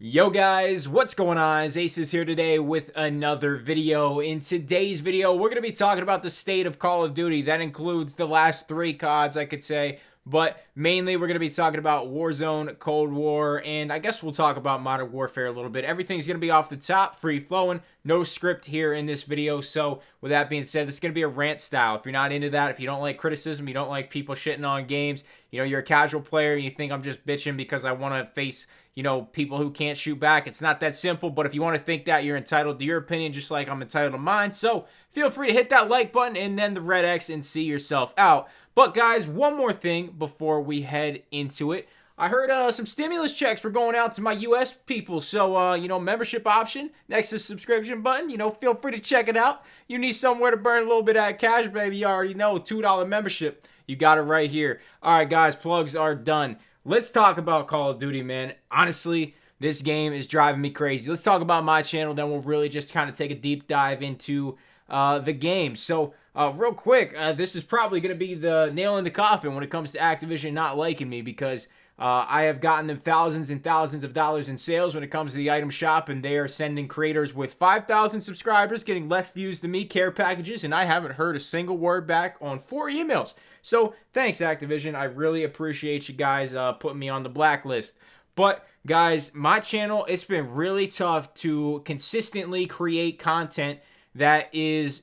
Yo guys, what's going on? Acez here today with another video. In today's video, we're going to be talking about the state of Call of Duty. That includes the last 3 CODs, I could say. But mainly, we're going to be talking about Warzone, Cold War, and I guess we'll talk about Modern Warfare a little bit. Everything's going to be off the top, free-flowing, no script here in this video. So, with that being said, this is going to be a rant style. If you're not into that, if you don't like criticism, you don't like people shitting on games, you know, you're a casual player, and you think I'm just bitching because I want to face, you know, people who can't shoot back. It's not that simple, but if you want to think that, you're entitled to your opinion just like I'm entitled to mine. So, feel free to hit that like button and then the red X and see yourself out. But guys, one more thing before we head into it. I heard some stimulus checks were going out to my US people. So, you know, membership option next to subscription button. You know, feel free to check it out. You need somewhere to burn a little bit of that cash, baby. You already know, $2 membership. You got it right here. All right, guys, plugs are done. Let's talk about Call of Duty, man. Honestly, this game is driving me crazy. Let's talk about my channel, then we'll really just kind of take a deep dive into the game. So, real quick, this is probably going to be the nail in the coffin when it comes to Activision not liking me because I have gotten them thousands and thousands of dollars in sales when it comes to the item shop, and they are sending creators with 5,000 subscribers getting less views than me care packages, and I haven't heard a single word back on 4 emails. So, thanks, Activision. I really appreciate you guys putting me on the blacklist. But, guys, my channel, it's been really tough to consistently create content that is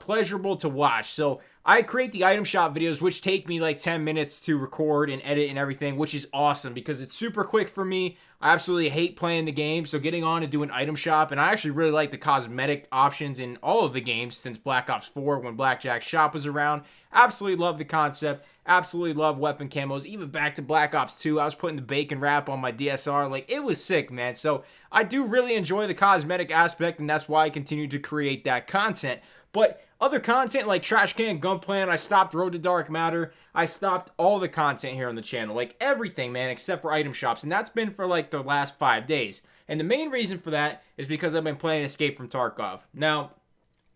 pleasurable to watch. So I create the item shop videos, which take me like 10 minutes to record and edit and everything, which is awesome because it's super quick for me. I absolutely hate playing the game, so getting on and doing item shop, and I actually really like the cosmetic options in all of the games since Black Ops 4 when Blackjack Shop was around. Absolutely love the concept. Absolutely love weapon camos. Even back to Black Ops 2, I was putting the bacon wrap on my DSR. Like, it was sick, man. So I do really enjoy the cosmetic aspect, and that's why I continue to create that content. But other content like Trash Can Gunplan, I stopped Road to Dark Matter. I stopped all the content here on the channel. Like everything, man, except for item shops. And that's been for like the last 5 days. And the main reason for that is because I've been playing Escape from Tarkov. Now,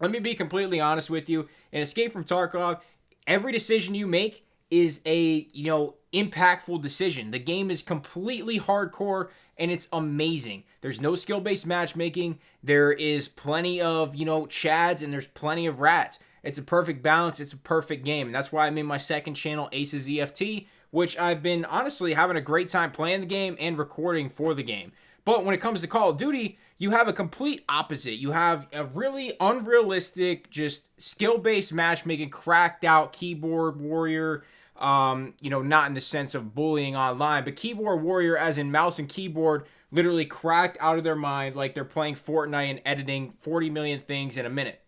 let me be completely honest with you. In Escape from Tarkov, every decision you make is a, you know, impactful decision. The game is completely hardcore and it's amazing. There's no skill-based matchmaking. There is plenty of, you know, chads and there's plenty of rats. It's a perfect balance. It's a perfect game. And that's why I'm in my second channel, Acez-EFT, which I've been honestly having a great time playing the game and recording for the game. But when it comes to Call of Duty, you have a complete opposite. You have a really unrealistic, just skill-based matchmaking, cracked out keyboard warrior, you know, not in the sense of bullying online, but keyboard warrior as in mouse and keyboard literally cracked out of their mind like they're playing Fortnite and editing 40 million things in a minute.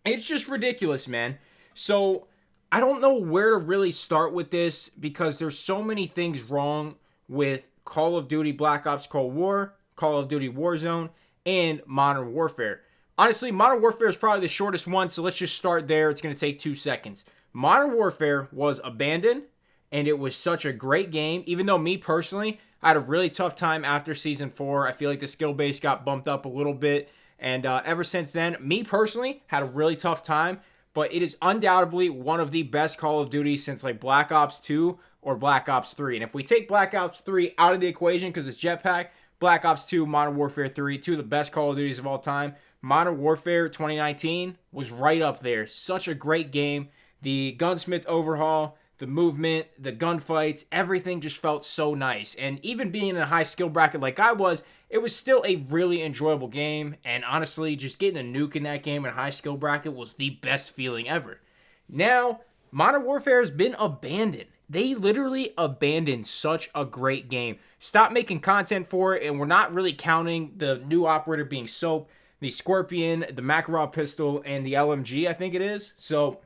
It's just ridiculous, man. So I don't know where to really start with this because there's so many things wrong with Call of Duty Black Ops Cold War, Call of Duty Warzone, and Modern Warfare. Honestly, Modern Warfare is probably the shortest one, so let's just start there. It's going to take 2 seconds. Modern Warfare was abandoned, and it was such a great game, even though me personally, I had a really tough time after Season 4. I feel like the skill base got bumped up a little bit, and ever since then, me personally, had a really tough time, but it is undoubtedly one of the best Call of Duty since like Black Ops 2 or Black Ops 3. And if we take Black Ops 3 out of the equation because it's jetpack, Black Ops 2, Modern Warfare 3, 2 of the best Call of Duties of all time. Modern Warfare 2019 was right up there. Such a great game. The gunsmith overhaul, the movement, the gunfights, everything just felt so nice. And even being in a high skill bracket like I was, it was still a really enjoyable game. And honestly, just getting a nuke in that game in a high skill bracket was the best feeling ever. Now, Modern Warfare has been abandoned. They literally abandoned such a great game. Stop making content for it, and we're not really counting the new operator being Soap, the Scorpion, the Makarov pistol, and the LMG, I think it is. So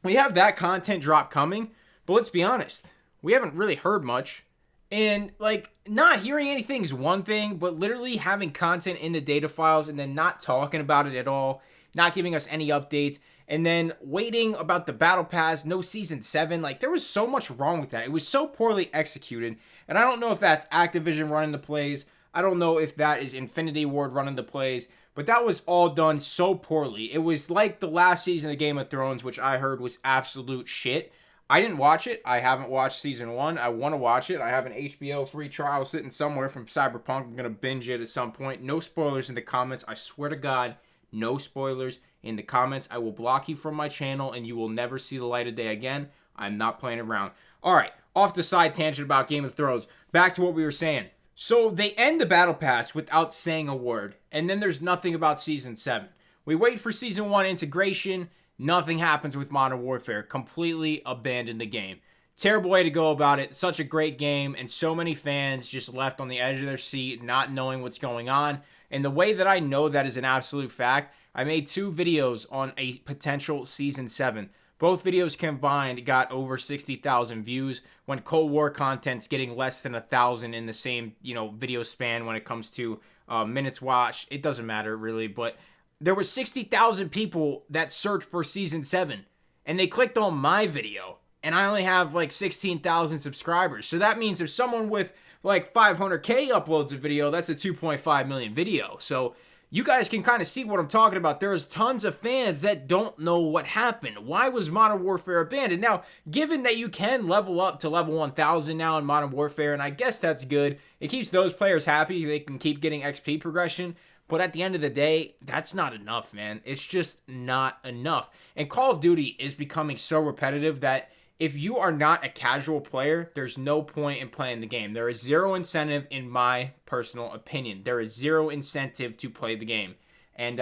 we have that content drop coming, but let's be honest, we haven't really heard much. And, like, not hearing anything is one thing, but literally having content in the data files and then not talking about it at all, not giving us any updates, and then waiting about the Battle Pass, no Season 7, like, there was so much wrong with that. It was so poorly executed, and I don't know if that's Activision running the plays. I don't know if that is Infinity Ward running the plays, but that was all done so poorly. It was like the last season of Game of Thrones, which I heard was absolute shit. I didn't watch it. I haven't watched season 1. I want to watch it. I have an HBO free trial sitting somewhere from Cyberpunk. I'm going to binge it at some point. No spoilers in the comments. I swear to God, no spoilers in the comments. I will block you from my channel and you will never see the light of day again. I'm not playing around. All right, off the side tangent about Game of Thrones. Back to what we were saying. So they end the battle pass without saying a word. And then there's nothing about season 7. We wait for season 1 integration. Nothing happens with Modern Warfare. Completely abandoned the game. Terrible way to go about it. Such a great game, and so many fans just left on the edge of their seat, not knowing what's going on. And the way that I know that is an absolute fact, I made 2 videos on a potential Season 7. Both videos combined got over 60,000 views when Cold War content's getting less than 1,000 in the same, video span when it comes to minutes watched. It doesn't matter, really, but there were 60,000 people that searched for Season 7, and they clicked on my video, and I only have like 16,000 subscribers. So that means if someone with like 500K uploads a video, that's a 2.5 million video. So you guys can kind of see what I'm talking about. There's tons of fans that don't know what happened. Why was Modern Warfare abandoned? Now, given that you can level up to level 1,000 now in Modern Warfare, and I guess that's good, it keeps those players happy. They can keep getting XP progression. But at the end of the day, that's not enough, man. It's just not enough. And Call of Duty is becoming so repetitive that if you are not a casual player, there's no point in playing the game. There is zero incentive, in my personal opinion. There is zero incentive to play the game. And,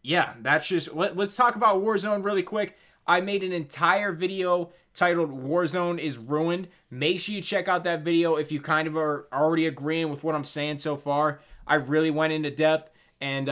yeah, that's just... Let's talk about Warzone really quick. I made an entire video titled Warzone is Ruined. Make sure you check out that video if you kind of are already agreeing with what I'm saying so far. I really went into depth, and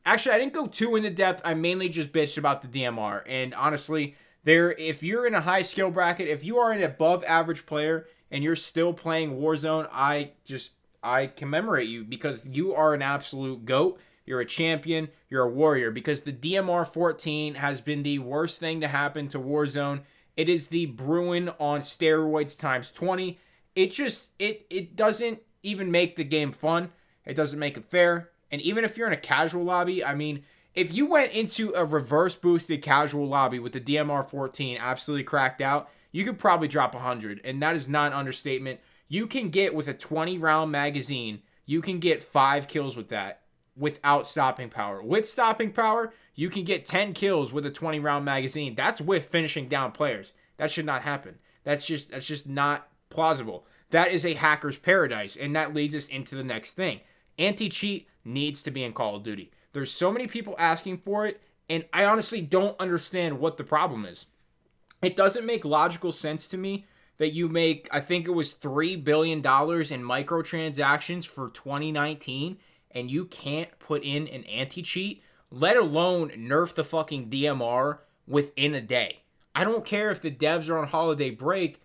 actually I didn't go too into depth. I mainly just bitched about the DMR, and honestly, if you're in a high skill bracket, if you are an above average player and you're still playing Warzone, I commemorate you because you are an absolute GOAT. You're a champion. You're a warrior because the DMR 14 has been the worst thing to happen to Warzone. It is the Bruin on steroids times 20. It doesn't even make the game fun. It doesn't make it fair. And even if you're in a casual lobby, I mean, if you went into a reverse boosted casual lobby with the DMR 14 absolutely cracked out, you could probably drop 100. And that is not an understatement. You can get, with a 20 round magazine, you can get 5 kills with that without stopping power. With stopping power, you can get 10 kills with a 20 round magazine. That's with finishing down players. That should not happen. That's just not plausible. That is a hacker's paradise. And that leads us into the next thing. Anti-cheat needs to be in Call of Duty. There's so many people asking for it, and I honestly don't understand what the problem is. It doesn't make logical sense to me that you make, I think it was $3 billion in microtransactions for 2019, and you can't put in an anti-cheat, let alone nerf the fucking DMR within a day. I don't care if the devs are on holiday break.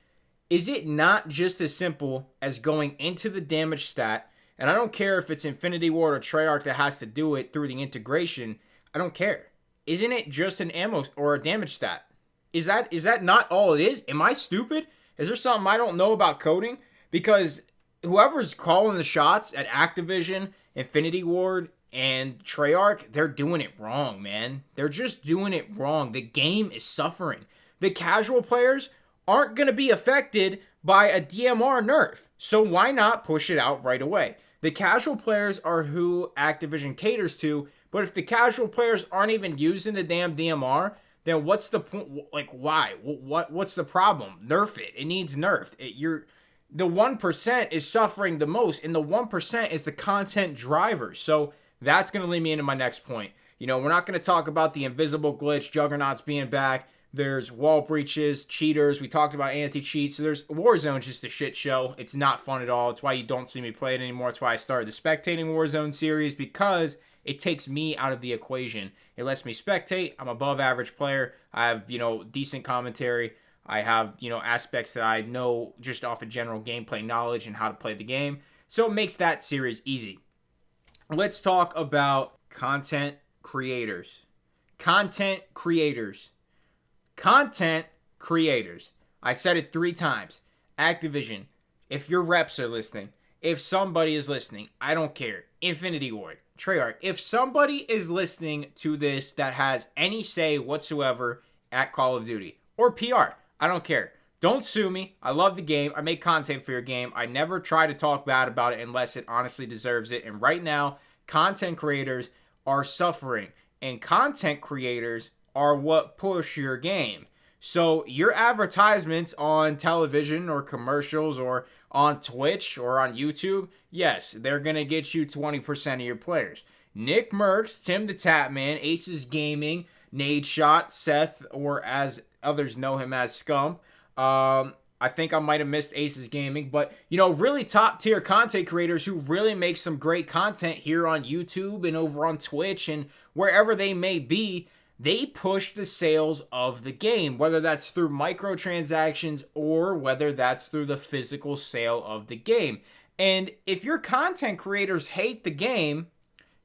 Is it not just as simple as going into the damage stat? And I don't care if it's Infinity Ward or Treyarch that has to do it through the integration. I don't care. Isn't it just an ammo or a damage stat? Is that not all it is? Am I stupid? Is there something I don't know about coding? Because whoever's calling the shots at Activision, Infinity Ward, and Treyarch, they're doing it wrong, man. They're just doing it wrong. The game is suffering. The casual players aren't going to be affected by a DMR nerf. So why not push it out right away? The casual players are who Activision caters to, but if the casual players aren't even using the damn DMR, then what's the point? Like, why? What's the problem? Nerf it. It needs nerfed. The 1% is suffering the most, and the 1% is the content driver. So that's going to lead me into my next point. We're not going to talk about the invisible glitch, Juggernauts being back. There's wall breaches, cheaters. We talked about anti-cheat. So there's Warzone's just a shit show. It's not fun at all. It's why you don't see me play it anymore. It's why I started the spectating Warzone series, because it takes me out of the equation. It lets me spectate. I'm above average player. I have, decent commentary. I have, aspects that I know just off of general gameplay knowledge and how to play the game. So it makes that series easy. Let's talk about content creators. Content creators. Content creators. I said it 3 times. Activision, if your reps are listening, if somebody is listening, I don't care. Infinity Ward, Treyarch, if somebody is listening to this that has any say whatsoever at Call of Duty, or PR, I don't care. Don't sue me. I love the game. I make content for your game. I never try to talk bad about it unless it honestly deserves it. And right now, content creators are suffering. And content creators are what push your game. So your advertisements on television or commercials or on Twitch or on YouTube, yes, they're going to get you 20% of your players. Nick Merckx, Tim the Tapman, Acez-Gaming, Nadeshot, Seth, or as others know him as Scump. I think I might have missed Acez-Gaming, but, you know, really top tier content creators who really make some great content here on YouTube and over on Twitch and wherever they may be, they push the sales of the game, whether that's through microtransactions or whether that's through the physical sale of the game. And if your content creators hate the game,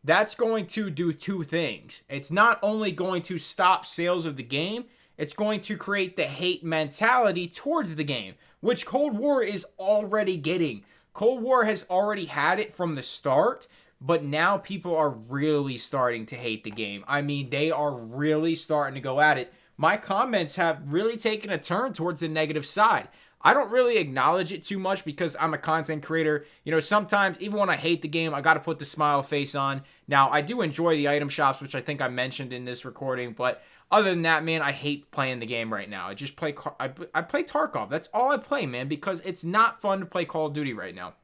that's going to do two things. It's not only going to stop sales of the game, it's going to create the hate mentality towards the game, which Cold War is already getting. Cold War has already had it from the start, but now people are really starting to hate the game. I mean, they are really starting to go at it. My comments have really taken a turn towards the negative side. I don't really acknowledge it too much because I'm a content creator. You know, sometimes, even when I hate the game, I got to put the smile face on. Now, I do enjoy the item shops, which I think I mentioned in this recording, but other than that, man, I hate playing the game right now. I just play, I play Tarkov. That's all I play, man, because it's not fun to play Call of Duty right now.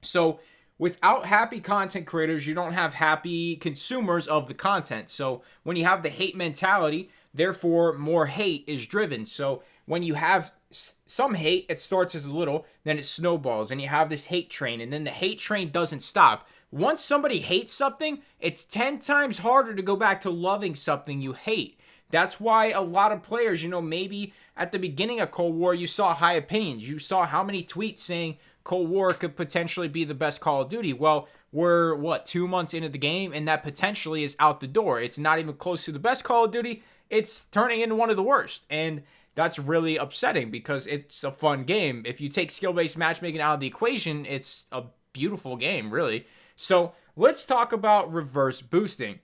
So, without happy content creators, you don't have happy consumers of the content. So when you have the hate mentality, therefore more hate is driven. So when you have some hate, it starts as a little, then it snowballs, and you have this hate train, and then the hate train doesn't stop. Once somebody hates something, it's 10 times harder to go back to loving something you hate. That's why a lot of players, you know, maybe at the beginning of Cold War, you saw high opinions. You saw how many tweets saying Cold War could potentially be the best Call of Duty. Well, we're, 2 months into the game, and that potentially is out the door. It's not even close to the best Call of Duty. It's turning into one of the worst, and that's really upsetting because it's a fun game. If you take skill-based matchmaking out of the equation, it's a beautiful game, really. So let's talk about reverse boosting.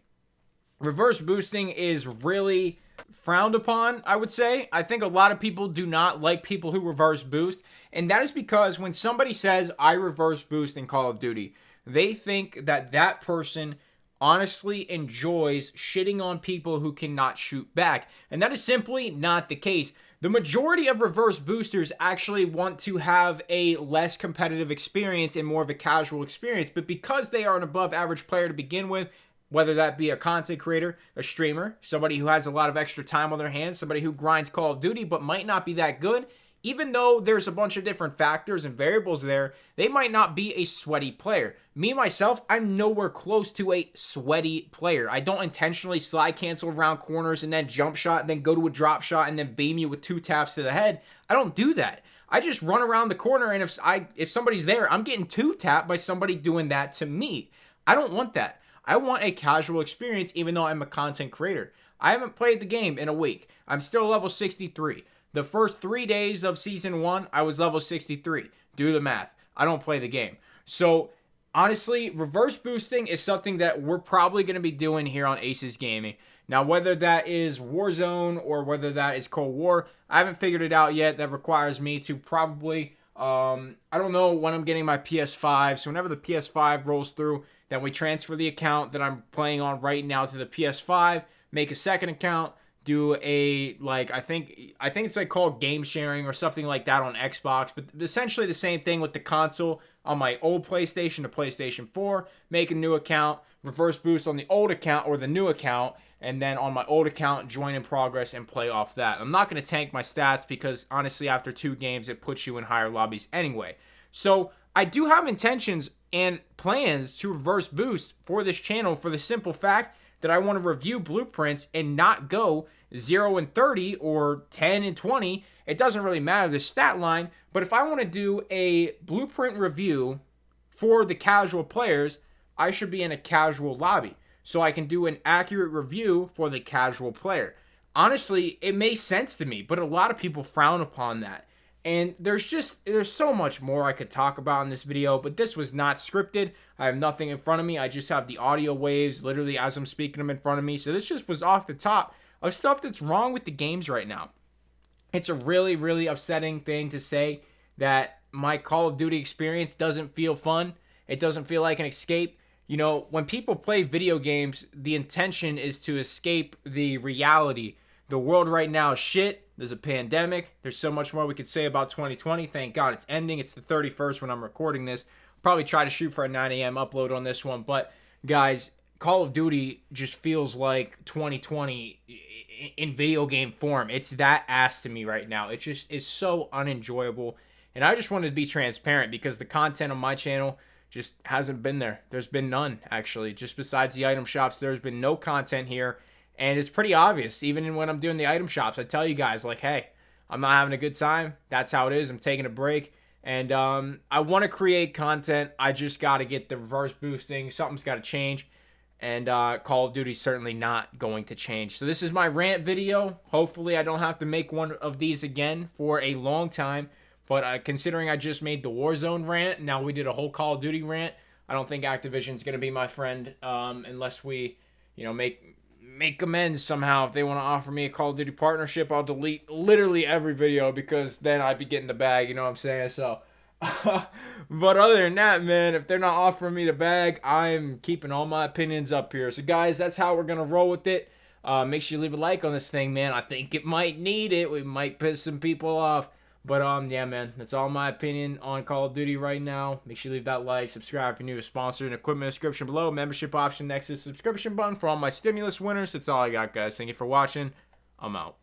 Reverse boosting is really frowned upon, I would say. I think a lot of people do not like people who reverse boost, and that is because when somebody says, I reverse boost in Call of Duty, they think that that person honestly enjoys shitting on people who cannot shoot back, and that is simply not the case. The majority of reverse boosters actually want to have a less competitive experience and more of a casual experience, but because they are an above average player to begin with, whether that be a content creator, a streamer, somebody who has a lot of extra time on their hands, somebody who grinds Call of Duty but might not be that good, even though there's a bunch of different factors and variables there, they might not be a sweaty player. Me, myself, I'm nowhere close to a sweaty player. I don't intentionally slide cancel around corners and then jump shot and then go to a drop shot and then beam you with 2 taps to the head. I don't do that. I just run around the corner, and if somebody's there, I'm getting 2 tapped by somebody doing that to me. I don't want that. I want a casual experience even though I'm a content creator. I haven't played the game in a week. I'm still level 63. The first 3 days of Season 1, I was level 63. Do the math. I don't play the game. So, honestly, reverse boosting is something that we're probably going to be doing here on Acez-Gaming. Now, whether that is Warzone or whether that is Cold War, I haven't figured it out yet. That requires me to probably, I don't know when I'm getting my PS5. So, whenever the PS5 rolls through, then we transfer the account that I'm playing on right now to the PS5, make a second account, do a, I think it's called game sharing or something like that on Xbox, but essentially the same thing with the console on my old PlayStation to PlayStation 4, make a new account, reverse boost on the old account or the new account, and then on my old account, join in progress and play off that. I'm not going to tank my stats because honestly, after 2 games, it puts you in higher lobbies anyway. So I do have intentions and plans to reverse boost for this channel for the simple fact that I want to review blueprints and not go 0 and 30 or 10 and 20. It doesn't really matter the stat line, but if I want to do a blueprint review for the casual players, I should be in a casual lobby so I can do an accurate review for the casual player. Honestly, it makes sense to me, but a lot of people frown upon that. And there's so much more I could talk about in this video, but this was not scripted. I have nothing in front of me. I just have the audio waves literally as I'm speaking them in front of me. So this just was off the top of stuff that's wrong with the games right now. It's a really, really upsetting thing to say that my Call of Duty experience doesn't feel fun. It doesn't feel like an escape. You know, when people play video games, the intention is to escape the reality. The world right now is shit. There's a pandemic. There's so much more we could say about 2020. Thank God it's ending. It's the 31st when I'm recording this. Probably try to shoot for a 9 a.m. upload on this one. But, guys, Call of Duty just feels like 2020 in video game form. It's that ass to me right now. It just is so unenjoyable. And I just wanted to be transparent because the content on my channel just hasn't been there. There's been none, actually. Just besides the item shops, there's been no content here. And it's pretty obvious. Even when I'm doing the item shops, I tell you guys, like, hey, I'm not having a good time. That's how it is. I'm taking a break. And I want to create content. I just got to get the reverse boosting. Something's got to change. And Call of Duty's certainly not going to change. So this is my rant video. Hopefully I don't have to make one of these again for a long time. But considering I just made the Warzone rant, now we did a whole Call of Duty rant, I don't think Activision's going to be my friend unless we, you know, make amends somehow. If they want to offer me a Call of Duty partnership, I'll delete literally every video because then I'd be getting the bag, you know what I'm saying? So, but other than that, man, if they're not offering me the bag, I'm keeping all my opinions up here. So, guys, that's how we're going to roll with it. Make sure you leave a like on this thing, man. I think it might need it. We might piss some people off. But, yeah, man, that's all my opinion on Call of Duty right now. Make sure you leave that like, subscribe if you're new, sponsor, and equipment description below. Membership option next to the subscription button for all my stimulus winners. That's all I got, guys. Thank you for watching. I'm out.